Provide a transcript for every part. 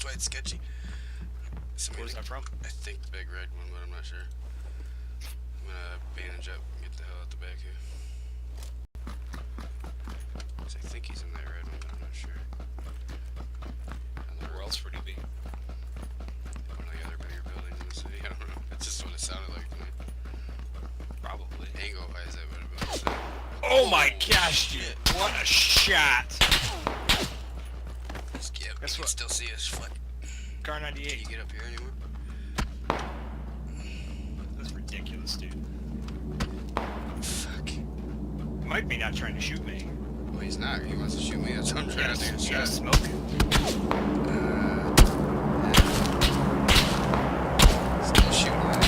why it's sketchy. Where's that from? I think the big red one, but I'm not sure. I'm gonna bandage up and get the hell out the back here. Cause I think he's in that red one, but I'm not sure. Where else would he be? One of the other bigger buildings in the city. I don't know. That's just what it sounded like to me. Probably. Angle wise, that would have been. So. Oh my gosh, dude! What a shot! Yeah, you can still see us. Fuck. Car 98. Can you get up here anymore? That's ridiculous, dude. Fuck. He might be not trying to shoot me. Well, he's not. He wants to shoot me. That's what I'm trying to do. Yeah, smoke. Still shooting at us.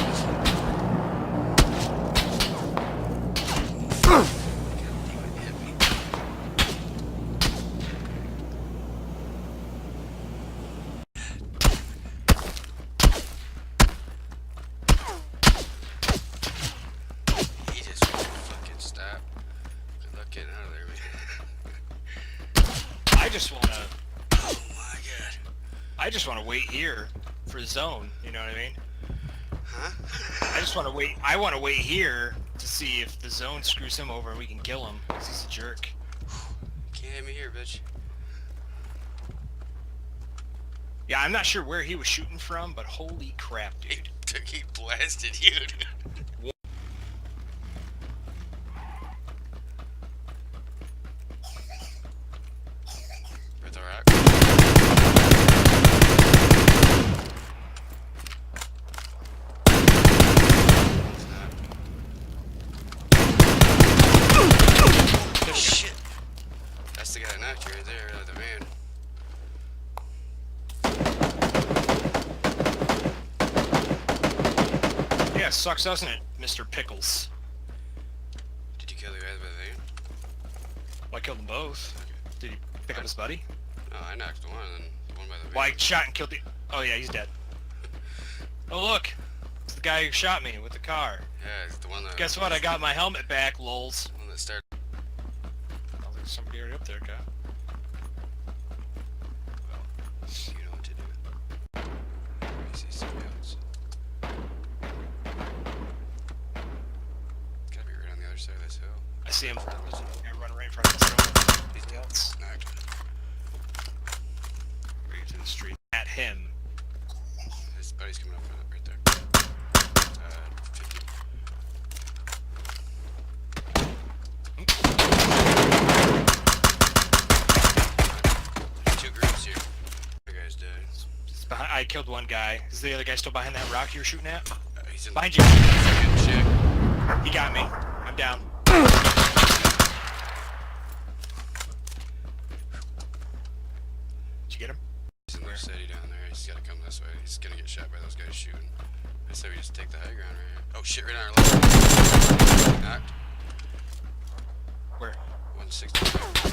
I just wanna wait here for the zone, you know what I mean? Huh? I just wanna wait, I wanna wait here to see if the zone screws him over and we can kill him, because he's a jerk. Can't hit me here, bitch. Yeah, I'm not sure where he was shooting from, but holy crap, dude. He blasted you, dude. With the rock. Shit. That's the guy that knocked you right there, the van. Yeah, sucks, doesn't it, Mr. Pickles? Did you kill the guy by the van? Well, I killed them both. Okay. Did he pick up his buddy? No, I knocked one, and then the one by the van. Well, I shot and killed the... Oh yeah, he's dead. Oh look! It's the guy who shot me with the car. Yeah, it's the one that... Guess what? I got my helmet back, lols. The one that started... I think there's somebody already up there, guy. Well, you know what to do. I see somebody else. It's gotta be right on the other side of this hill. I see him. There's a guy running right in front of us. He's else. Knocked. Right to the street. At him. His buddy's coming up right there. 50. Two groups here. The guy's dead. I killed one guy. Is the other guy still behind that rock you were shooting at? He's in Behind you. check. He got me. I'm down. Did you get him? He's in the city down there. He's gotta come this way. He's gonna get shot by those guys shooting. I say we just take the high ground right here. Oh shit, right on our left. Knocked. Where? 165.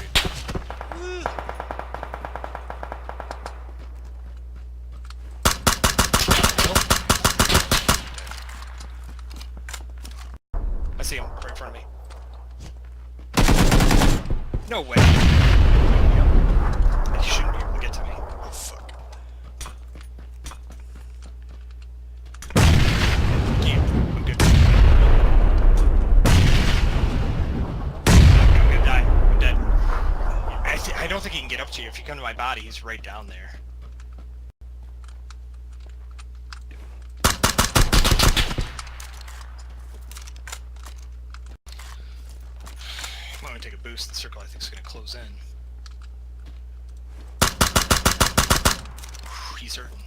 I see him right in front of me. No way. He shouldn't be able to get to me. Oh fuck. Yeah, I'm good. I'm gonna die. I'm dead. I don't think he can get up to you. If you come to my body, he's right down there. I'm gonna take a boost. The circle I think is gonna close in. He's hurting.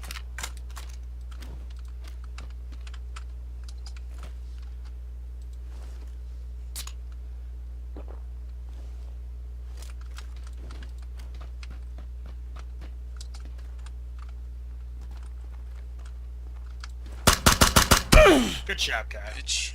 Good job, guy. Bitch.